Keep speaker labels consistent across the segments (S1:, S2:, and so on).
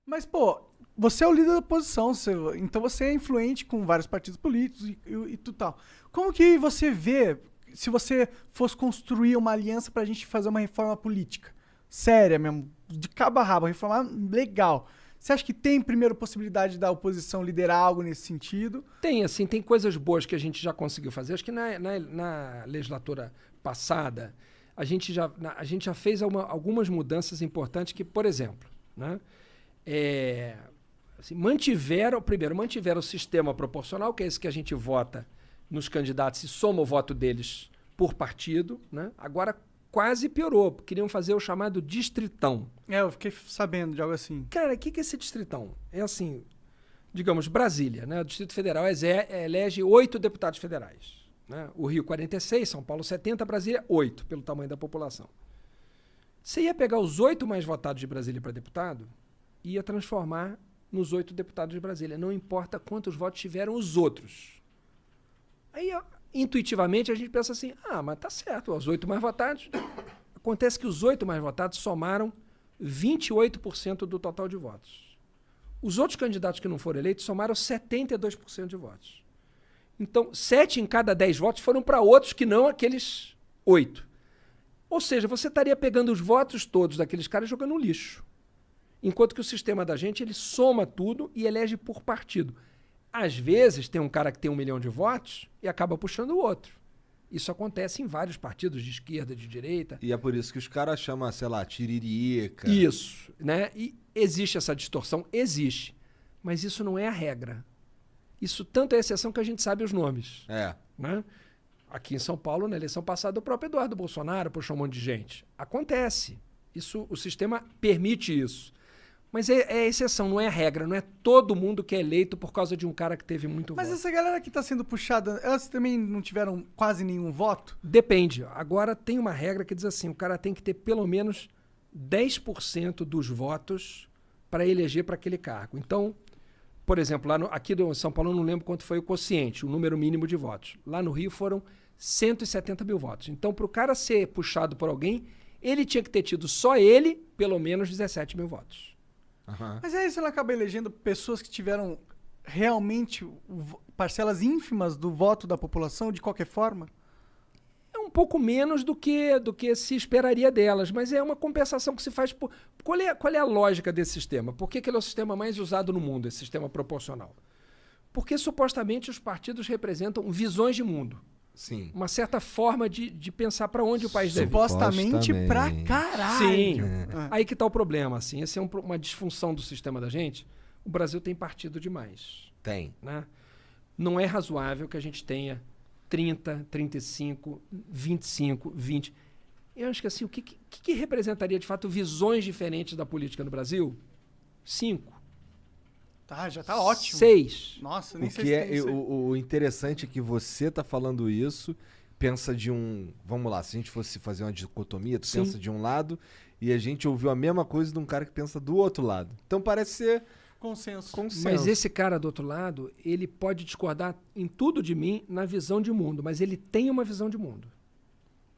S1: Mas, pô, você é o líder da oposição, então você é influente com vários partidos políticos e tudo tal. Como que você vê se você fosse construir uma aliança pra gente fazer uma reforma política? Séria mesmo, de cabo a rabo, reformar legal. Você acha que tem, primeiro, possibilidade da oposição liderar algo nesse sentido?
S2: Tem, assim, tem coisas boas que a gente já conseguiu fazer. Acho que na legislatura passada, a gente já fez algumas mudanças importantes que, por exemplo, né, assim, mantiveram o sistema proporcional, que é esse que a gente vota nos candidatos e soma o voto deles por partido, né? Agora quase piorou, queriam fazer o chamado distritão.
S1: Eu fiquei sabendo de algo assim.
S2: Cara, o que é esse distritão? É assim, digamos, Brasília, né? O Distrito Federal elege 8 deputados federais. Né? O Rio, 46, São Paulo, 70, Brasília, 8, pelo tamanho da população. Você ia pegar os 8 mais votados de Brasília para deputado e ia transformar nos 8 deputados de Brasília. Não importa quantos votos tiveram os outros. Aí, intuitivamente, a gente pensa assim, mas tá certo, os 8 mais votados. Acontece que os 8 mais votados somaram 28% do total de votos. Os outros candidatos que não foram eleitos somaram 72% de votos. Então, 7 em cada 10 votos foram para outros que não aqueles 8. Ou seja, você estaria pegando os votos todos daqueles caras e jogando no lixo. Enquanto que o sistema da gente, ele soma tudo e elege por partido. Às vezes, tem um cara que tem 1 milhão de votos e acaba puxando o outro. Isso acontece em vários partidos de esquerda, de direita.
S3: E é por isso que os caras chamam, sei lá, tiririca.
S2: Isso, né? E existe essa distorção? Existe. Mas isso não é a regra. Isso tanto é exceção que a gente sabe os nomes. Né? Aqui em São Paulo, na eleição passada, o próprio Eduardo Bolsonaro puxou um monte de gente. Acontece. Isso, o sistema permite isso. Mas é exceção, não é regra. Não é todo mundo que é eleito por causa de um cara que teve muito voto.
S1: Mas essa galera que está sendo puxada, elas também não tiveram quase nenhum voto?
S2: Depende. Agora tem uma regra que diz assim, o cara tem que ter pelo menos 10% dos votos para eleger para aquele cargo. Então, por exemplo, aqui em São Paulo eu não lembro quanto foi o quociente, o número mínimo de votos. Lá no Rio foram 170 mil votos. Então, para o cara ser puxado por alguém, ele tinha que ter tido só ele pelo menos 17 mil votos.
S3: Uhum.
S1: Mas aí você não acaba elegendo pessoas que tiveram realmente parcelas ínfimas do voto da população, de qualquer forma?
S2: É um pouco menos do que se esperaria delas, mas é uma compensação que se faz por... Qual é a lógica desse sistema? Por que ele é o sistema mais usado no mundo, esse sistema proporcional? Porque supostamente os partidos representam visões de mundo.
S3: Sim.
S2: Uma certa forma de pensar para onde o país deve ir.
S1: Supostamente pra caralho.
S2: Sim. Aí que tá o problema, assim. Essa é uma disfunção do sistema da gente. O Brasil tem partido demais.
S3: Tem.
S2: Né? Não é razoável que a gente tenha 30, 35, 25, 20. Eu acho que assim, o que representaria de fato visões diferentes da política no Brasil? 5.
S1: Tá, já tá ótimo.
S2: 6.
S1: Nossa, nem
S3: O
S1: sei
S3: que
S1: se
S3: é
S1: tem isso aí.
S3: o interessante é que você tá falando isso, pensa de um... Vamos lá, se a gente fosse fazer uma dicotomia, tu
S2: Sim.
S3: pensa de um lado e a gente ouviu a mesma coisa de um cara que pensa do outro lado. Então parece ser
S1: Consenso.
S2: Mas esse cara do outro lado, ele pode discordar em tudo de mim na visão de mundo, mas ele tem uma visão de mundo.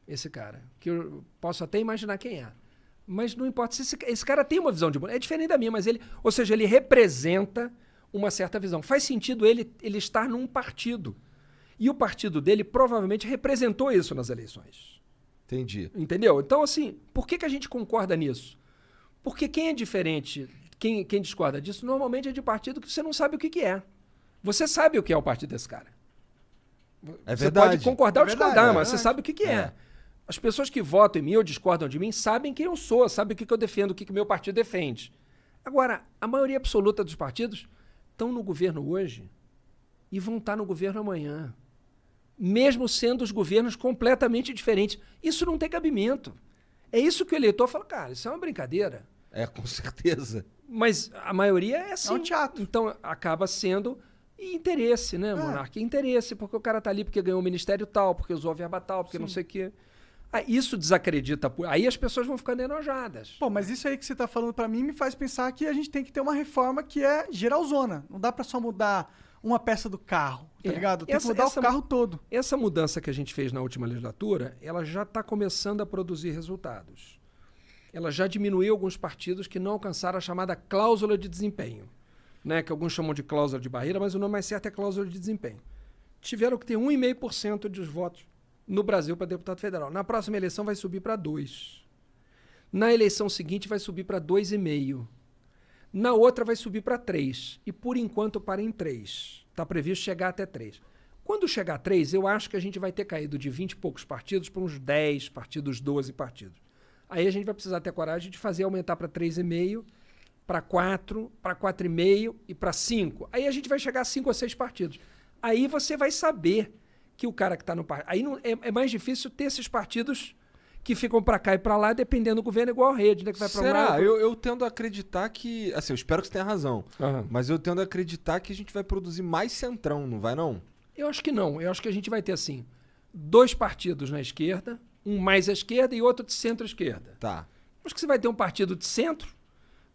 S2: Esse cara, que eu posso até imaginar quem é. Mas não importa se esse cara tem uma visão de mundo. É diferente da minha, mas ou seja, ele representa uma certa visão. Faz sentido ele estar num partido. E o partido dele provavelmente representou isso nas eleições.
S3: Entendi.
S2: Entendeu? Então, assim, por que a gente concorda nisso? Porque quem é diferente, quem discorda disso, normalmente é de partido que você não sabe o que é. Você sabe o que é o partido desse cara.
S3: É
S2: Você
S3: verdade.
S2: pode concordar ou
S1: verdade,
S2: discordar,
S1: é
S2: mas você
S1: verdade.
S2: sabe o que é. As pessoas que votam em mim ou discordam de mim sabem quem eu sou, sabem o que eu defendo, o que meu partido defende. Agora, a maioria absoluta dos partidos estão no governo hoje e vão estar no governo amanhã. Mesmo sendo os governos completamente diferentes. Isso não tem cabimento. É isso que o eleitor fala, cara, isso é uma brincadeira.
S3: É, com certeza.
S2: Mas a maioria é assim.
S1: É um teatro.
S2: Então acaba sendo interesse, né, Monarca? Interesse, porque o cara tá ali porque ganhou o ministério tal, porque usou a verba tal, porque não sei o quê. Isso desacredita. Aí as pessoas vão ficando enojadas.
S1: Pô, mas isso aí que você tá falando pra mim me faz pensar que a gente tem que ter uma reforma que é geralzona. Não dá pra só mudar uma peça do carro, tá ligado? Tem que mudar o carro todo.
S2: Essa mudança que a gente fez na última legislatura, ela já está começando a produzir resultados. ela já diminuiu alguns partidos que não alcançaram a chamada cláusula de desempenho, né? Que alguns chamam de cláusula de barreira, mas o nome mais certo é cláusula de desempenho. Tiveram que ter 1,5% dos votos no Brasil para deputado federal. Na próxima eleição vai subir para 2%. Na eleição seguinte vai subir para 2,5%. Na outra vai subir para 3%. E por enquanto para em 3%. Está previsto chegar até 3%. Quando chegar a 3%, eu acho que a gente vai ter caído de 20 e poucos partidos para uns 10 partidos, 12 partidos. Aí a gente vai precisar ter coragem de fazer aumentar para 3,5%, para 4%, para 4,5% e para 5%. Aí a gente vai chegar a 5 ou 6 partidos. Aí você vai saber que o cara que está no partido... Aí não, é mais difícil ter esses partidos que ficam para cá e para lá, dependendo do governo, igual a rede, né? Que vai pra
S3: Será?
S2: lá,
S3: Eu tendo a acreditar que... Assim, eu espero que você tenha razão.
S2: Aham.
S3: Mas eu tendo a acreditar que a gente vai produzir mais centrão, não vai não?
S2: Eu acho que não. Eu acho que a gente vai ter, assim, 2 partidos na esquerda, um mais à esquerda e outro de centro-esquerda.
S3: Tá.
S2: Acho que você vai ter um partido de centro,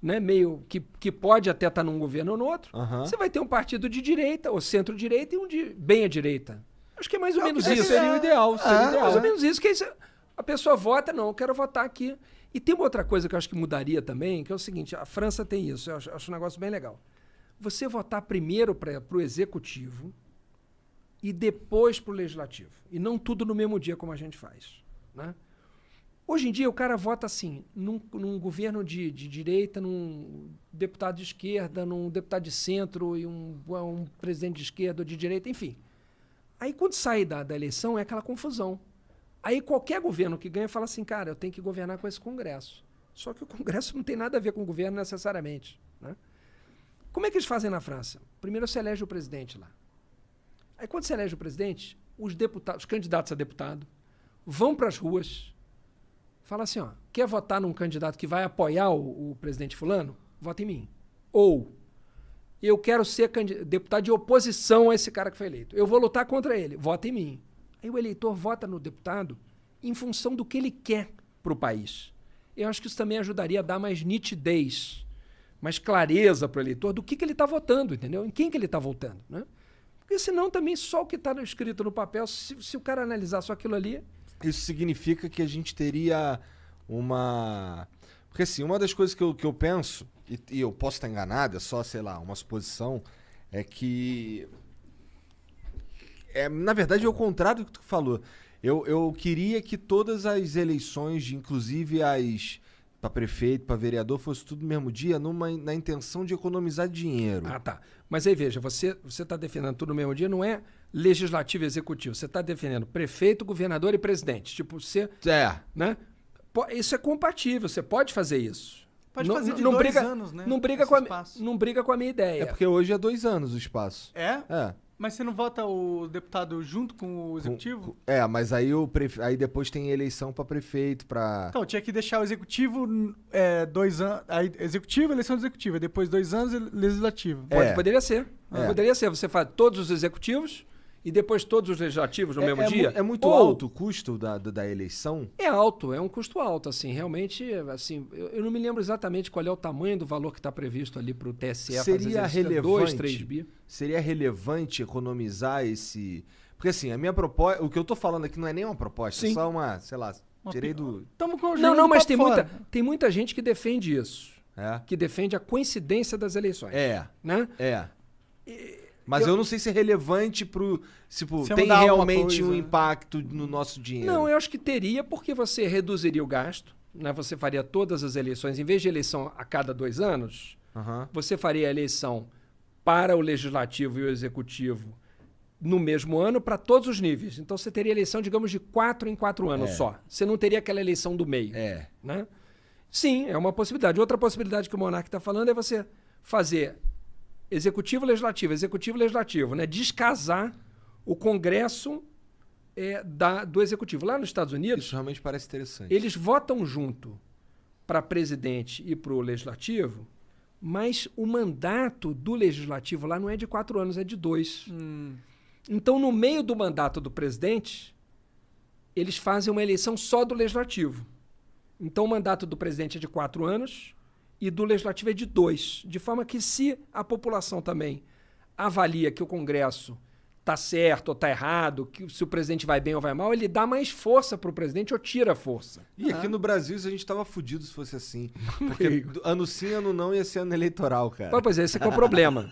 S2: né, meio que pode até estar num governo ou no outro.
S3: Aham.
S2: Você vai ter um partido de direita, ou centro-direita, e um de bem à direita. Acho que é mais ou menos isso.
S3: Seria o ideal, seria o ideal.
S2: Mais ou menos isso. Que a pessoa vota, não, eu quero votar aqui. E tem uma outra coisa que eu acho que mudaria também, que é o seguinte, a França tem isso, eu acho um negócio bem legal. Você votar primeiro para o executivo e depois para o legislativo. E não tudo no mesmo dia, como a gente faz, né? Hoje em dia, o cara vota assim, num governo de direita, num deputado de esquerda, num deputado de centro e um presidente de esquerda ou de direita, enfim. Aí, quando sai da eleição, é aquela confusão. Aí, qualquer governo que ganha fala assim, cara, eu tenho que governar com esse Congresso. Só que o Congresso não tem nada a ver com o governo necessariamente, né? Como é que eles fazem na França? Primeiro, você elege o presidente lá. Aí, quando você elege o presidente, os candidatos a deputado vão para as ruas, fala assim, ó, quer votar num candidato que vai apoiar o presidente fulano? Vota em mim. Ou, eu quero ser deputado de oposição a esse cara que foi eleito. Eu vou lutar contra ele. Vota em mim. Aí o eleitor vota no deputado em função do que ele quer para o país. Eu acho que isso também ajudaria a dar mais nitidez, mais clareza para o eleitor do que ele está votando, entendeu? Em quem que ele está votando, né? Porque senão também só o que está escrito no papel, se o cara analisar só aquilo ali...
S3: Isso significa que a gente teria uma... Porque assim, uma das coisas que eu penso, e eu posso estar enganado, é só, sei lá, uma suposição, é que... na verdade é o contrário do que tu falou. Eu queria que todas as eleições, inclusive as para prefeito, para vereador, fosse tudo no mesmo dia, na intenção de economizar dinheiro.
S2: Ah, tá. Mas aí, veja, você está defendendo tudo no mesmo dia, não é legislativo e executivo. Você está defendendo prefeito, governador e presidente. Tipo, você... Né? Isso é compatível, você pode fazer isso.
S1: Pode fazer de
S2: não
S1: 2
S2: briga,
S1: anos, né?
S2: Não briga, não briga com a minha ideia.
S3: É porque hoje é 2 anos o espaço.
S1: É?
S3: É.
S1: Mas você não vota o deputado junto com o executivo?
S3: Mas aí, aí depois tem eleição para prefeito, para...
S1: Então, tinha que deixar o executivo 2 anos... Aí, executivo, eleição do executivo. Depois 2 anos, legislativo.
S2: Poderia ser. Poderia ser. Você faz todos os executivos e depois todos os legislativos no mesmo dia.
S3: É muito alto o custo da eleição?
S2: É alto, é um custo alto, assim, realmente, assim, eu não me lembro exatamente qual é o tamanho do valor que está previsto ali para o TSE.
S3: Seria relevante,
S2: 2, 3 bi.
S3: Seria relevante economizar esse... Porque assim, a minha proposta, o que eu tô falando aqui não é nem uma proposta, é só uma, sei lá, tirei do...
S2: Não, mas tem muita gente que defende isso.
S3: É?
S2: Que defende a coincidência das eleições. Né?
S3: Mas eu não sei se é relevante pro... Tipo, tem realmente um impacto no nosso dinheiro.
S2: Não, eu acho que teria, porque você reduziria o gasto, né? Você faria todas as eleições, em vez de eleição a cada 2 anos, você faria a eleição para o legislativo e o executivo no mesmo ano para todos os níveis. Então você teria eleição, digamos, de 4 em 4 anos só. Você não teria aquela eleição do meio. Né? Sim, é uma possibilidade. Outra possibilidade que o Monark está falando é você fazer executivo, legislativo, né? Descasar o Congresso do executivo. Lá nos Estados Unidos...
S3: Isso realmente parece interessante.
S2: Eles votam junto para presidente e para o legislativo, mas o mandato do legislativo lá não é de 4 anos, é de 2. Então, no meio do mandato do presidente, eles fazem uma eleição só do legislativo. Então, o mandato do presidente é de 4 anos e do legislativo é de 2. De forma que, se a população também avalia que o Congresso tá certo ou tá errado, se o presidente vai bem ou vai mal, ele dá mais força pro presidente ou tira a força.
S3: E aqui no Brasil a gente tava fudido se fosse assim. Porque ano sim, ano não ia ser ano eleitoral, cara.
S2: Pois é, esse é o problema.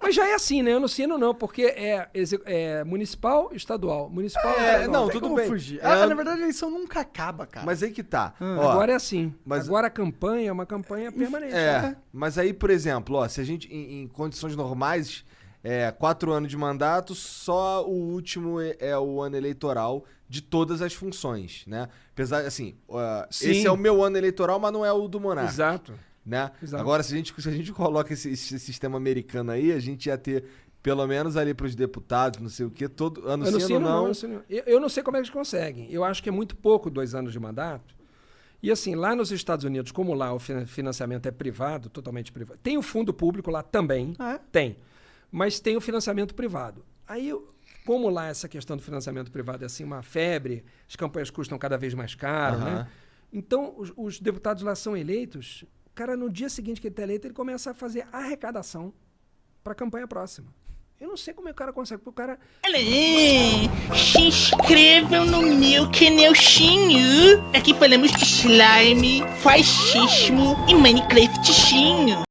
S2: Mas já é assim, né? Ano sim, ano não, porque é municipal, estadual. Municipal, estadual.
S3: não,
S1: Tem
S3: tudo
S1: como
S3: bem.
S1: fugir.
S3: É,
S1: Na verdade, a eleição nunca acaba, cara.
S3: Mas aí que tá. Ó,
S2: Agora é assim.
S3: mas-
S2: Agora a campanha é uma campanha permanente. né?
S3: mas aí, por exemplo, ó, se a gente, em condições normais, 4 anos de mandato, só o último é o ano eleitoral de todas as funções, né? Apesar, assim,
S2: Sim.
S3: esse é o meu ano eleitoral, mas não é o do Monarca.
S2: Exato.
S3: Né?
S2: Exato.
S3: Agora, se a gente coloca esse sistema americano aí, a gente ia ter, pelo menos ali pros deputados, não sei o quê, todo ano sim, ano não.
S2: ano sim, não. Eu não sei como é que eles conseguem. Eu acho que é muito pouco 2 anos de mandato. E assim, lá nos Estados Unidos, como lá o financiamento é privado, totalmente privado, tem o fundo público lá também, tem, mas tem o financiamento privado. Aí, como lá essa questão do financiamento privado é assim uma febre, as campanhas custam cada vez mais caro, né? Então, os deputados lá são eleitos, o cara no dia seguinte que ele está eleito, ele começa a fazer arrecadação para a campanha próxima. Eu não sei como é que o cara consegue, porque o cara...
S4: Se inscrevam no meu canalzinho. Aqui falamos de slime, fascismo e Minecraftinho.